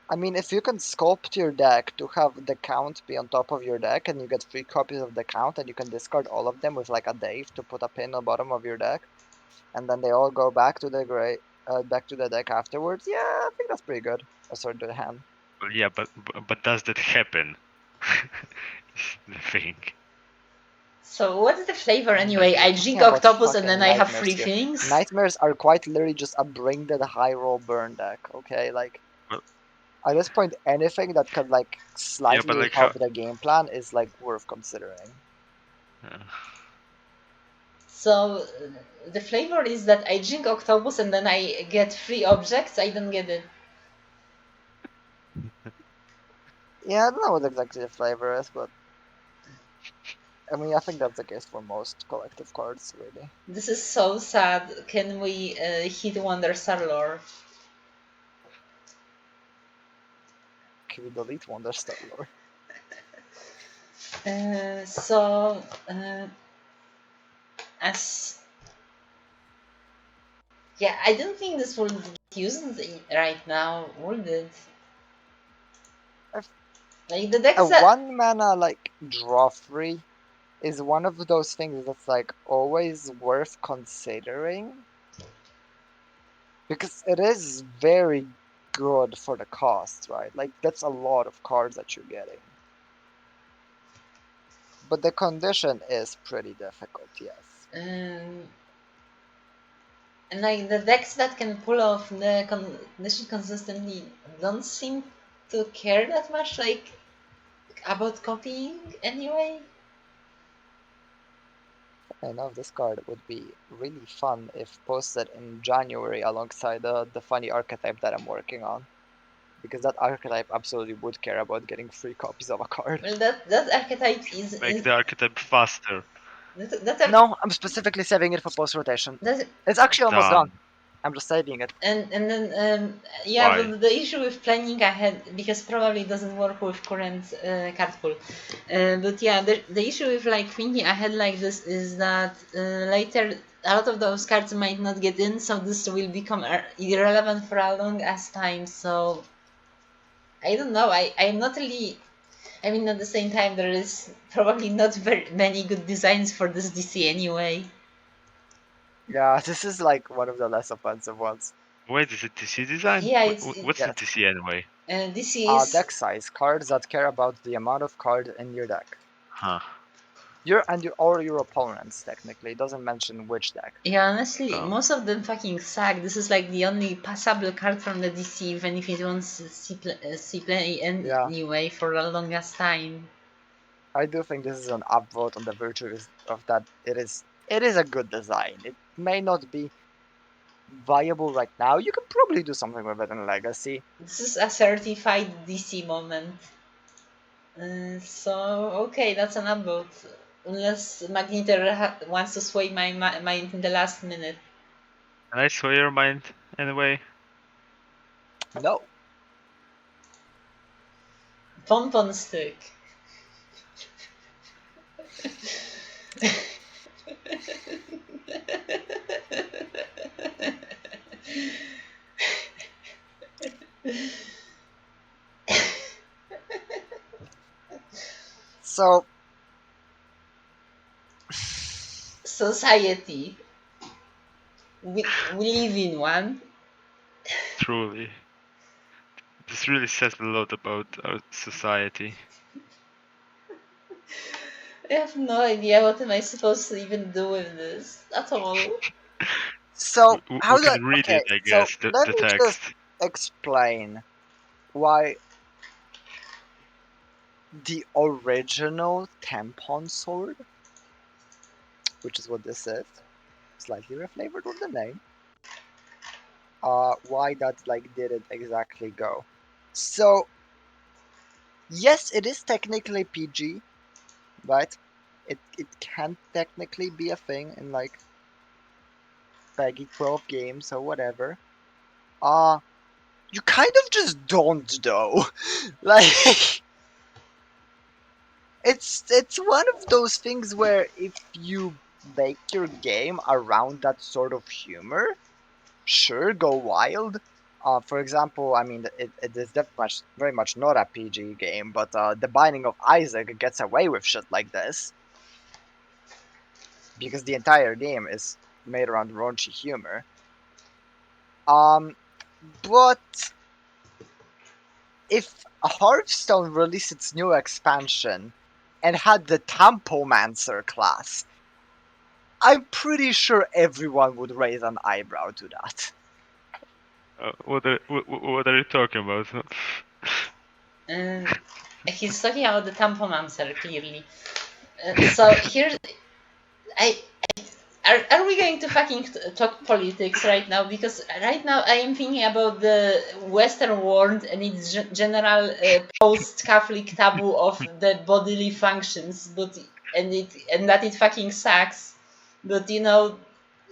I mean, if you can sculpt your deck to have the count be on top of your deck and you get 3 copies of the count and you can discard all of them with like a Dave to put a pin on the bottom of your deck, and then they all go back to the back to the deck afterwards, yeah, I think that's pretty good. Sorry, to the hand. Well, yeah, but does that happen? is the thing. So what's the flavor anyway? I We're drink talking about octopus and fucking then I have nightmares free here. feelings. Nightmares are quite literally just a bring the high roll burn deck, okay? Like, Well- at this point, anything that could, like, slightly like help the game plan is, like, worth considering. So the flavor is that I drink octopus and then I get free objects. I don't get it. Yeah, I don't know what exactly the flavor is, but I mean, I think that's the case for most collective cards, really. This is so sad. Can we hit Wonder Star Lore? Can we delete Wonder Star Lore? As yeah, I don't think this will get used right now, would it? Like the decks A that 1-mana, like, draw free is one of those things that's, like, always worth considering. Because it is very good for the cost, right? Like, that's a lot of cards that you're getting. But the condition is pretty difficult, yes. and like the decks that can pull off the condition consistently don't seem to care that much, like about copying anyway. I know this card would be really fun if posted in January alongside the funny archetype that I'm working on. Because that archetype absolutely would care about getting free copies of a card. Well, that archetype is Make the archetype faster. No, I'm specifically saving it for post rotation. that It's actually almost gone. Done. I'm just saving it. and then yeah, Why? but the issue with planning ahead, because probably it doesn't work with current card pool, but yeah, the issue with like thinking ahead like this is that later a lot of those cards might not get in, so this will become irrelevant for a long as time. So I don't know, I'm not really, I mean, at the same time there is probably not very many good designs for this DC anyway. Yeah, this is like one of the less offensive ones. Wait, is it TC design? Yeah, What's the Yes. TC anyway? DC is Deck size. Cards that care about the amount of cards in your deck. Huh. Or your opponents, technically. It doesn't mention which deck. yeah, honestly, Oh. most of them fucking suck. This is like the only passable card from the DC, even if it wants see play Yeah. anyway for the longest time. I do think this is an upvote on the virtues of that. It is a good design. It may not be viable right now. You can probably do something with it in Legacy. This is a certified DC moment. So okay, that's an upvote. Unless Magneter wants to sway my mind in the last minute. Can I sway your mind anyway? No. Pon stick. So Society. We live in one. Truly. This really says a lot about our society. I have no idea what am I supposed to even do with this at all. So We how do I? can read Okay, it, I so guess, let the me text. just explain why the original tampon sword, which is what this is, slightly reflavored with the name, why that like didn't exactly go. So yes, it is technically PG, right? It can technically be a thing in like PEGI 12 games or whatever. You kind of just don't though. Like it's one of those things where if you make your game around that sort of humor, sure, go wild. For example, I mean, it is very much not a PG game, but The Binding of Isaac gets away with shit like this because the entire game is made around raunchy humor. Um, but if Hearthstone released its new expansion and had the Tampomancer class, I'm pretty sure everyone would raise an eyebrow to that. What are you talking about? He's talking about the Tampomancer, clearly. So here, I are we going to fucking talk politics right now? Because right now I am thinking about the Western world and its general post-Catholic taboo of the bodily functions, and that it fucking sucks. But you know,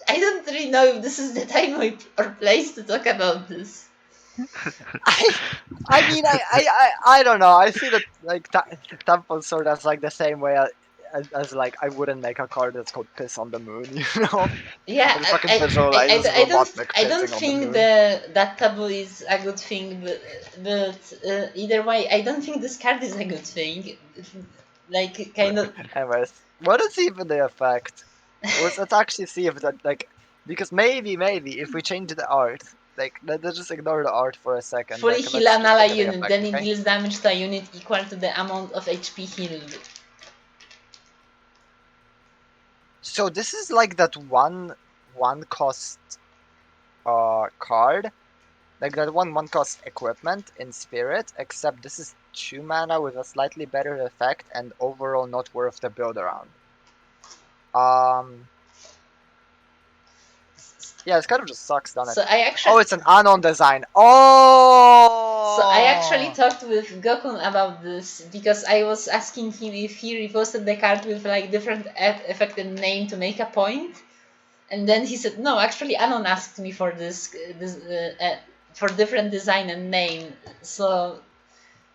I don't really know if this is the time or place to talk about this. I mean, I don't know. I see that like Temple Sword as like the same way as like I wouldn't make a card that's called Piss on the Moon, you know? Yeah, I just fucking visualizes Robotnik I don't pissing on the think moon. that taboo is a good thing, but either way, I don't think this card is a good thing. Like, kind of. Anyways, what is even the effect? Let's actually see if that like because maybe if we change the art, like let's just ignore the art for a second. Fully Like heal let's an just ally look at the unit, effect, then it okay? deals damage to a unit equal to the amount of HP healed. So this is like that one cost card, like that one cost equipment in Spirit, except this is 2 mana with a slightly better effect and overall not worth the build around. Yeah, it kind of just sucks, doesn't So it? I Oh, actually. it's an Anon design. Oh! So I actually talked with Gokun about this because I was asking him if he reposted the card with like different effect and name to make a point, and then he said no. Actually, Anon asked me for for different design and name. So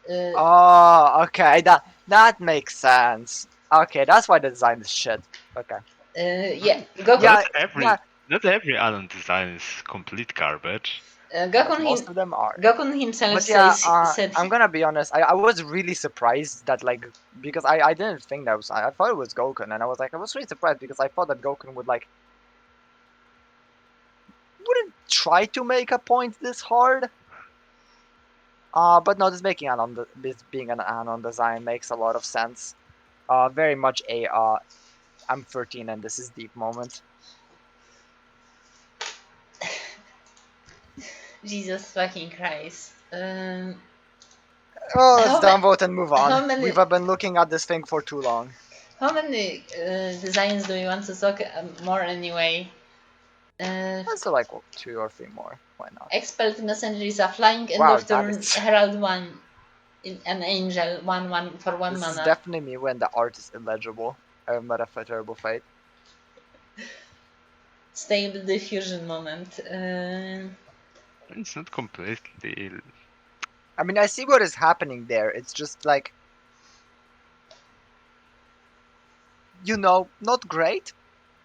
Oh, okay, that makes sense. Okay, that's why the design is shit. Okay. yeah, Gokun. Yeah, Not yeah, every Alan design is complete garbage. but most of them are. Gokun himself But yeah, said I'm gonna be honest. I was really surprised that like because I didn't think that was I thought it was Gokun and I was really surprised because I thought that Gokun would like wouldn't try to make a point this hard. But no, this being an anon design makes a lot of sense. Very much a I'm 13 and this is deep moment. Jesus fucking Christ. Oh, let's How, ma- downvote and move on. how many We've been looking at this thing for too long. how many designs do you want to talk more anyway? Let's do like 2 or 3 more. Why not? Expelled Messenger is a flying and Wow, that Nocturne is Herald 1 in an angel 1/1 for 1 this is mana. definitely me when the art is illegible. I'm not a terrible fate. Stable diffusion moment. It's not completely. I mean, I see what is happening there. It's just like, not great.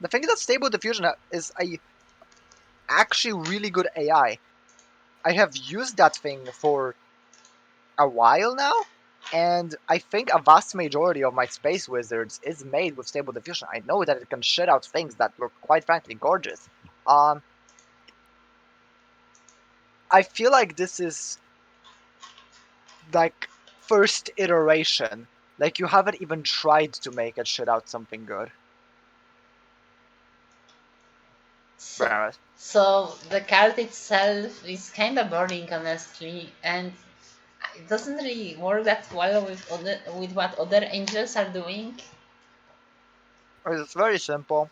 The thing is that Stable Diffusion is a actually really good AI. I have used that thing for a while now, and I think a vast majority of my Space Wizards is made with Stable Diffusion. I know that it can shit out things that look, quite frankly, gorgeous. I feel like this is like first iteration. Like you haven't even tried to make it shit out something good. so, But so the card itself is kind of boring, honestly, and it doesn't really work that well with what other angels are doing. it's very simple.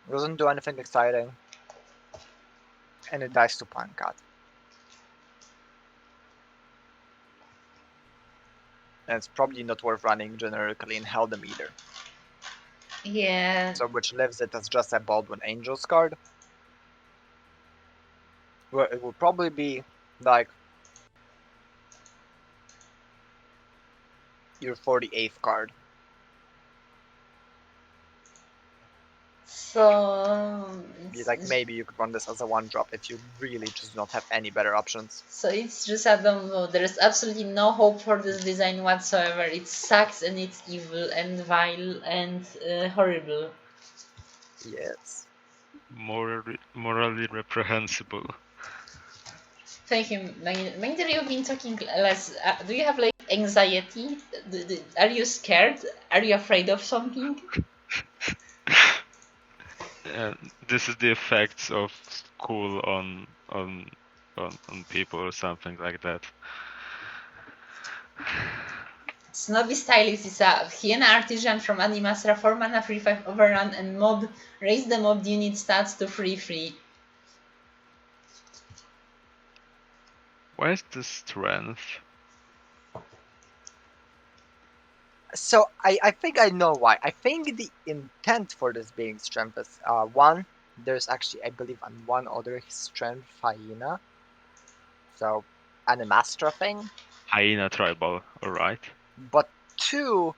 It doesn't do anything exciting. And it dies to Pankat. And it's probably not worth running generically in Heldem either. Yeah. So which leaves it as just a Baldwin Angels card. Where it will probably be like your 48th card. So Like maybe you could run this as a 1-drop if you really just don't have any better options. so it's just I don't know. There is absolutely no hope for this design whatsoever. It sucks and it's evil and vile and horrible. Yes. Morally reprehensible. Thank you, Mander. You've been talking less. Do you have like anxiety? Are you scared? Are you afraid of something? This is the effects of school on people or something like that. Snobby Stylist is a hyena artisan from Animastra, 4 mana, 3/5 overrun, and mob. Raise the mob unit stats to 3/3. Why is the strength? So I think I know why. I think the intent for this being strength is one. There's actually, I believe, one other strength hyena. So Animastra thing. Hyena tribal, alright. But two,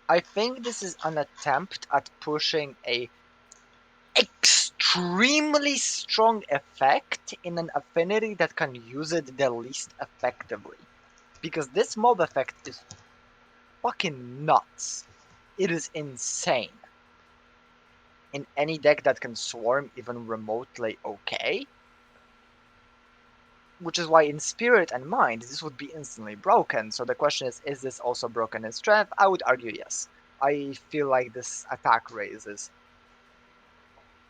I think this is an attempt at pushing a extremely strong effect in an affinity that can use it the least effectively. Because this mob effect is fucking nuts. It is insane. In any deck that can swarm even remotely okay. Which is why in Spirit and Mind this would be instantly broken. So the question is this also broken in Strength? I would argue yes. I feel like this attack raises.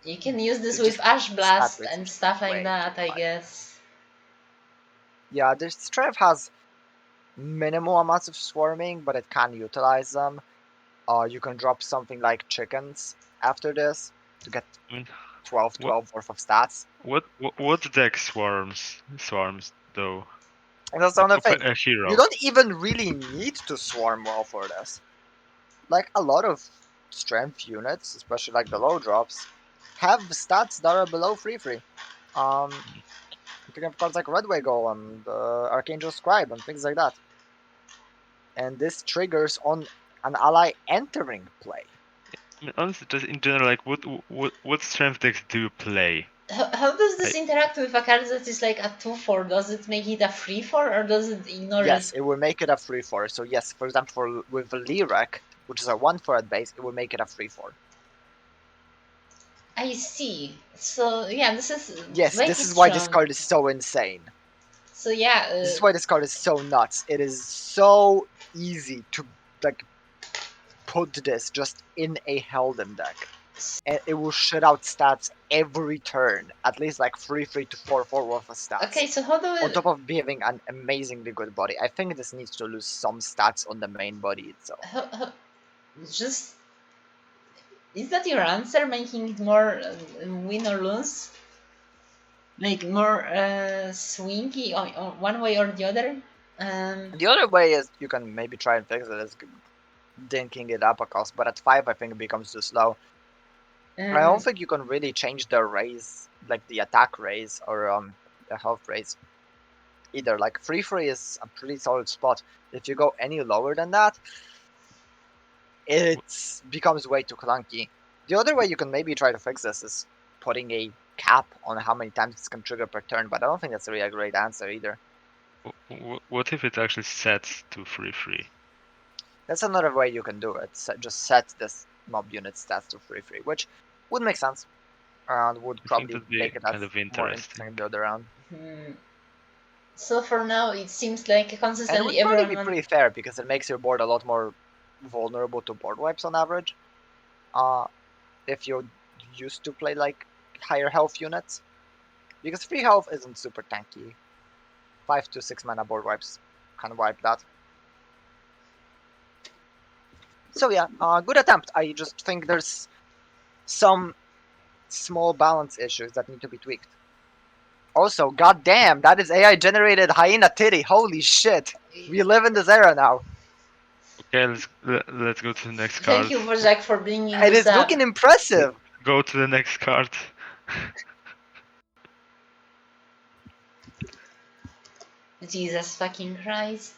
You can use this It's with just Ash Blast stat and raise stuff like way that, too I high. guess. Yeah, the Strength has minimal amounts of swarming, but it can utilize them. You can drop something like chickens after this to get I mean, 12 what worth of stats. what deck swarms though? And that's Like another thing. a hero. You don't even really need to swarm well for this. Like a lot of strength units, especially like the low drops, have stats that are below 3/3. Picking up cards like Red Wiggle and Archangel Scribe and things like that. And this triggers on an ally entering play. I mean, honestly, just in general, like what strength decks do you play? How does this interact with a card that is like a 2/4? Does it make it a 3/4 or does it ignore Yes, it? it will make it a 3/4. So yes, for example, with Lyric, which is a 1/4 at base, it will make it a 3/4. I see. So yeah, this is Yes, very this is why this strong. card is so insane. So yeah, This is why this card is so nuts. It is so easy to like put this just in a Helden deck. And it will shit out stats every turn. At least like 3/3 to 4/4 worth of stats. okay. So how do On we top of having an amazingly good body. I think this needs to lose some stats on the main body itself. just is that your answer? Making it more win or lose? Like more swingy on one way or the other? The other way is you can maybe try and fix it is dinking it up a cost, but at 5 I think it becomes too slow. I don't think you can really change the raise, like the attack raise or the health raise either. Like 3/3 is a pretty solid spot. If you go any lower than that, it becomes way too clunky. The other way you can maybe try to fix this is putting a cap on how many times this can trigger per turn, but I don't think that's really a great answer either. What if it actually sets to 3/3? That's another way you can do it. Just set this mob unit stats to 3/3, which would make sense and would I think probably that'd be make it kind as of more interesting. interesting the other round. So for now, it seems like And it consistently would probably everyone be pretty fair because it makes your board a lot more vulnerable to board wipes on average. If you used to play like higher health units, because free health isn't super tanky. 5 to 6 mana board wipes can wipe that. So yeah, good attempt. I just think there's some small balance issues that need to be tweaked. Also, goddamn, that is AI generated hyena titty. Holy shit, we live in this era now. Okay, let's go to the next card. Thank you, Wojak, for bringing It this is up. looking impressive. Go to the next card. Jesus fucking Christ.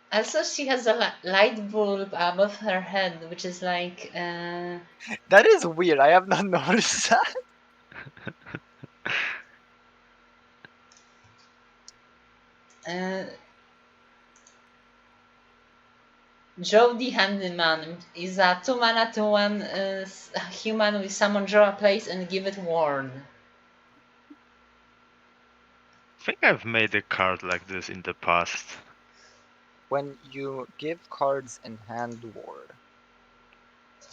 Also, she has a light bulb above her head, which is like. That is weird. I have not noticed that. Joe the Handyman is a 2 mana 2/1 human with summon, draw a place, and give it warn. think I've made a card like this in the past. When you give cards in hand ward,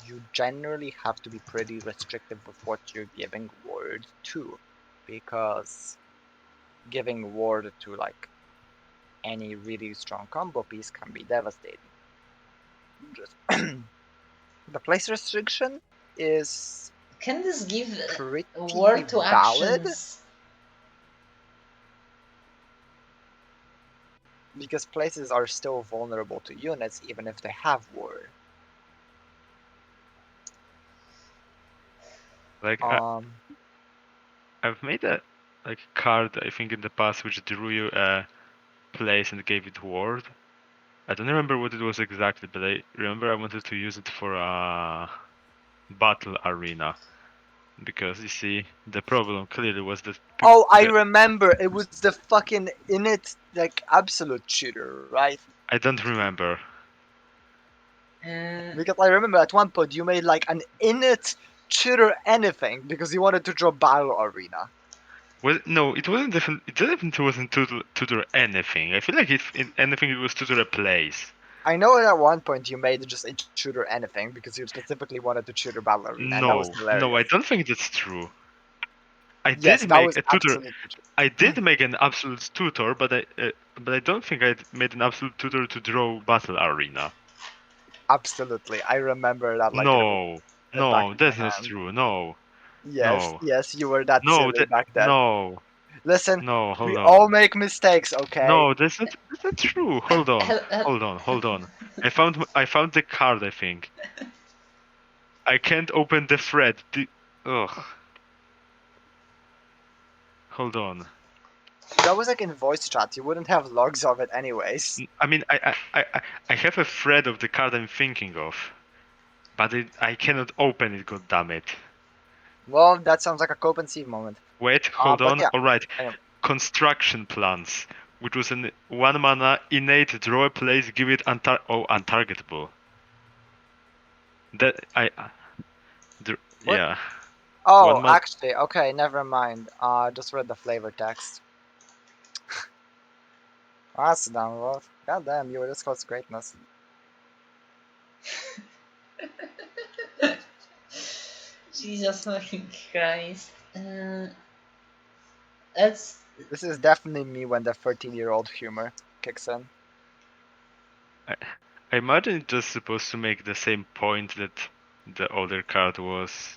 you generally have to be pretty restrictive with what you're giving ward to, because giving ward to like any really strong combo piece can be devastating. Just the place restriction is Can this give pretty word to valid actions? because places are still vulnerable to units even if they have ward. Like Um, I've made a card I think in the past which drew you a place and gave it ward. I don't remember what it was exactly, but I remember I wanted to use it for a battle arena. Because you see, the problem clearly was that. oh, I remember. It was the fucking init like absolute shooter, right? I don't remember. Because I remember at one point you made like an init shooter anything because you wanted to draw battle arena. Well, no, it wasn't. It definitely wasn't tutor anything. I feel like if in anything it was tutor a place. I know at one point you made just a shooter anything because you specifically wanted to shooter battle arena, and that was No, I hilarious. don't think that's true. I Yes, did that make was a tutor. absolutely true. I did make an absolute tutor, but I don't think I made an absolute tutor to draw battle arena. Absolutely, I remember that like it was No, back no, in that's my not hand. true. No, Yes, no, yes, you were that no, silly back then. no, Listen, no. we Hold on. all make mistakes, okay? No, that's not true. Hold on, hold on. I found the card. I think I can't open the thread. Ugh. Hold on. That was like in voice chat. You wouldn't have logs of it anyways. I mean, I have a thread of the card I'm thinking of, but I cannot open it. God damn it. Well, that sounds like a cope and save moment. Wait, hold But on. yeah, All right. anyway. Construction plans, which was an 1 mana innate draw a place, give it untargetable. That What? yeah. Oh, 1 mana. actually, okay, never mind. Just read the flavor text. That's download. God damn, you were this close to greatness. Jesus fucking Christ. Let's. This is definitely me when the 13-year-old humor kicks in. I imagine it's just supposed to make the same point that the other card was.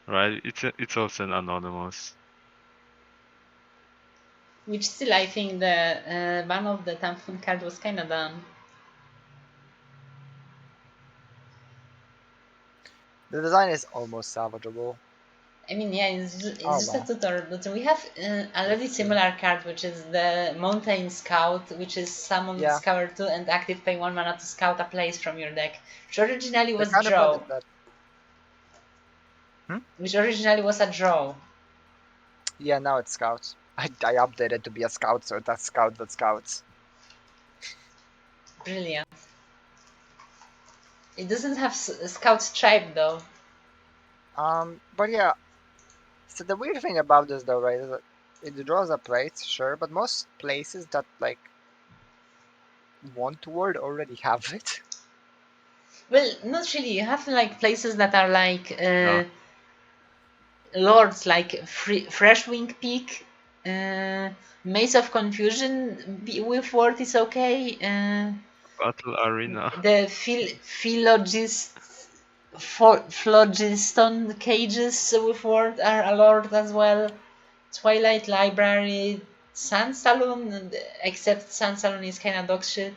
Right? It's also an anonymous. Which still, I think the ban of the tampon card was kind of dumb. The design is almost salvageable. I mean, yeah, it's Oh, just wow. a tutor, but we have a really similar card, which is the Mountain Scout, which is summon Yeah. Scour 2 and active pay 1 mana to scout a place from your deck, which originally The was counterpoint is draw. that. Which originally was a draw. Yeah, now it's scouts. I updated to be a scout, so that's scout that scouts. Brilliant. It doesn't have Scout Stripe though. But yeah. So the weird thing about this though, right, is that it draws a place, sure, but most places that like want word already have it. Well, not really. You have like places that are like No. lords, like Freshwing Peak, Maze of Confusion with word is okay. Battle Arena. The Phlogiston cages with word are a lord as well. Twilight Library, Sun Saloon, except Sun Saloon is kind of dog shit.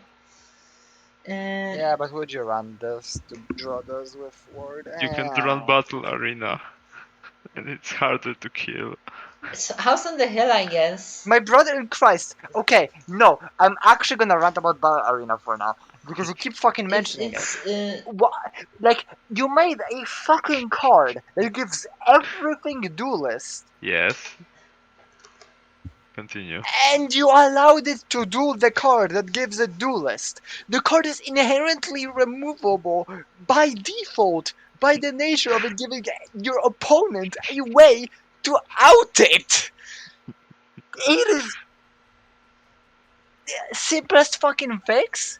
Yeah, but would you run this to draw those with word? You can run Battle Arena, and it's harder to kill. House on the Hill, I guess. My brother in Christ. Okay, no, I'm actually gonna rant about Battle Arena for now because you keep fucking mentioning it. What? Like you made a fucking card that gives everything duelist. Yes. Continue. And you allowed it to duel the card that gives a duelist. The card is inherently removable by default, by the nature of it giving your opponent a way to out it. It is simplest fucking fix.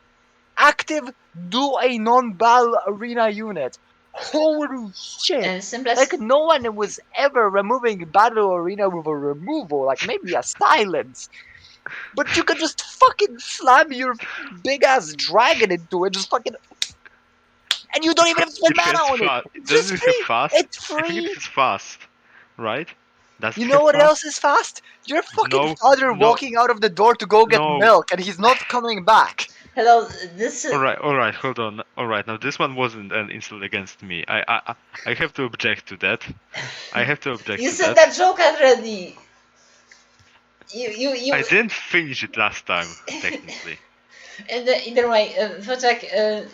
Active do a non-battle arena unit. Holy shit! And simplest. Like no one was ever removing battle arena with a removal, like maybe a silence. But you could just fucking slam your big ass dragon into it, just fucking, and you don't even have to spend It mana has on it. fast. It's Doesn't just it have free. fast? It's I think it free. has fast, right? Does You it know have what fast? else is fast? Your fucking No, father no, walking out of the door to go get no. milk, and he's not coming back. Hello, this. All right. Hold on. All right. Now this one wasn't an insult against me. I have to object to that. I have to object You to said that. that joke already. You. I didn't finish it last time, technically. Either way, Foczak,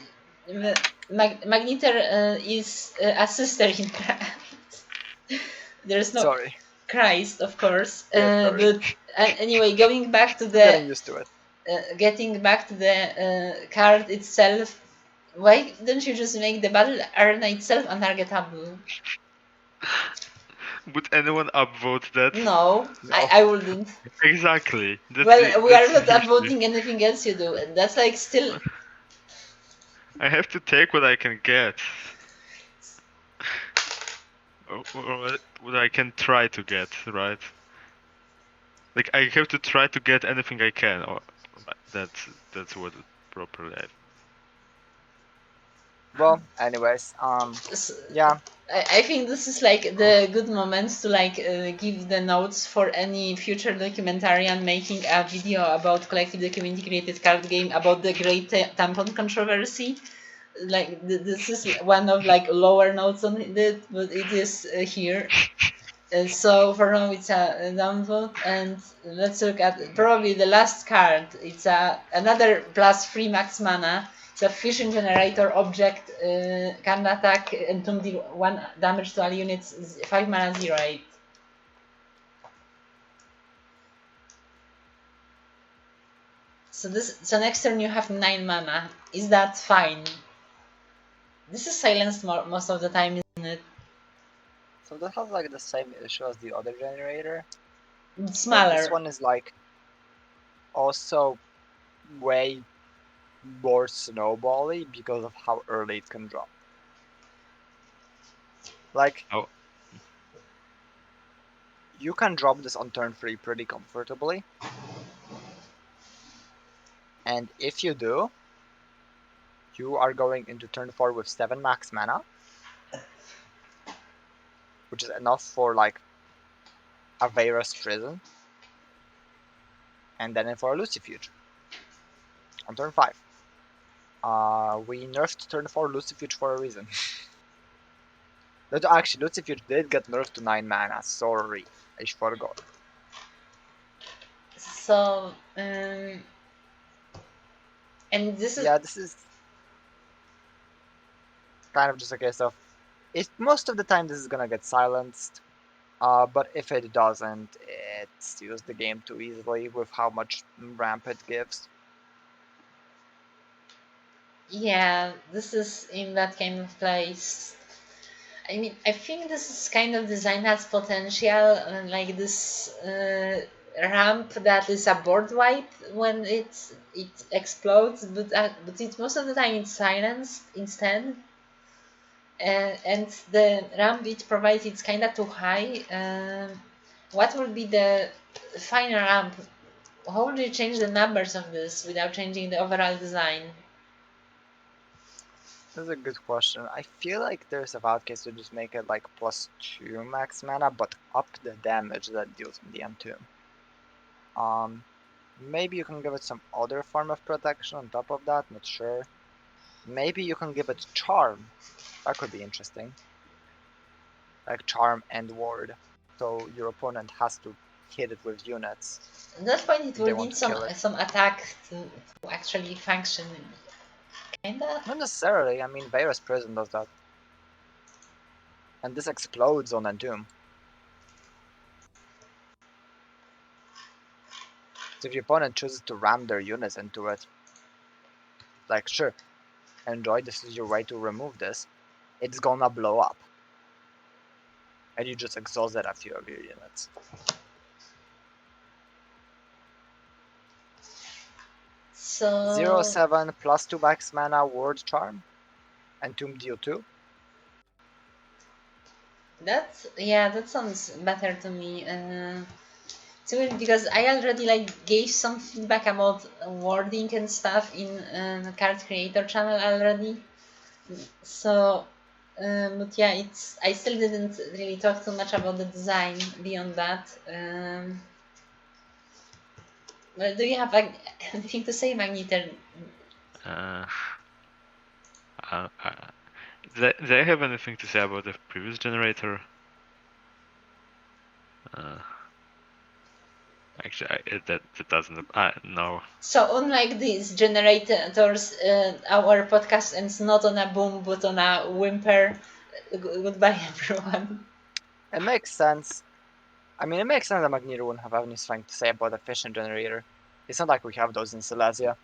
Magneter is a sister in Christ. There's no Sorry, Christ, of course. yeah, sorry. But anyway, going back to Getting the used to it. getting back to the card itself, why don't you just make the battle arena itself untargetable? Would anyone upvote that? No, No. I wouldn't. Exactly. That's Well, we are that's not usually. upvoting anything else you do, and that's like still. I have to take what I can get. Or what I can try to get, right? Like I have to try to get anything I can, or that's what it properly. Well, anyways, yeah. I think this is like the good moment to like give the notes for any future documentarian making a video about collectively community created card game about the great tampon controversy. Like this is one of like lower notes on it, but it is here. So for now it's a downvote, and let's look at probably the last card. It's another +3 max mana. It's a fission generator object, can attack and deal 1 damage to all units, 5 mana 0/8. So next turn you have 9 mana. Is that fine? This is silenced most of the time, isn't it? So that has like the same issue as the other generator. It's But smaller. this one is like also way more snowbally because of how early it can drop. Like Oh. you can drop this on turn 3 pretty comfortably. And if you do, you are going into turn 4 with 7 max mana, which is enough for like a Vera's Prison, and then for a Lucifuge on turn 5. We nerfed turn 4 Lucifuge for a reason. Actually, Lucifuge did get nerfed to 9 mana, sorry, I forgot. So, and this is. Yeah, this is kind of just a case of, most of the time this is gonna get silenced, but if it doesn't, it steals the game too easily with how much ramp it gives. Yeah, this is in that kind of place. I mean, I think this is kind of design has potential, like this ramp that is a board wipe when it explodes, but it most of the time it's silenced instead. And the ramp it provides it's kind of too high. What would be the final ramp? How would you change the numbers of this without changing the overall design? That's a good question. I feel like there's a valid case to just make it like +2 max mana, but up the damage that deals in the Entomb. Maybe you can give it some other form of protection on top of that, not sure. Maybe you can give it Charm. That could be interesting. Like Charm and Ward. So your opponent has to hit it with units. At that point, it They will want need to kill it. some attack to actually function. Kinda. Not necessarily, I mean Vera's Prison does that. And this explodes on Entomb. So if your opponent chooses to ram their units into it, like sure, enjoy, this is your way to remove this, it's gonna blow up. And you just exhausted a few of your units. So 0/7 plus 2 max mana ward charm and tomb deal 2. that sounds better to me. Because I already like gave some feedback about wording and stuff in card creator channel already. So, but yeah, I still didn't really talk too much about the design beyond that. Well, do you have like, anything to say, Magneter? Uh, they have anything to say about the previous generator? Actually, that doesn't. No. So unlike these generators, our podcast ends not on a boom but on a whimper. Goodbye, everyone. It makes sense. I mean, it makes sense that Magneto wouldn't have anything to say about a fission generator. It's not like we have those in Silesia.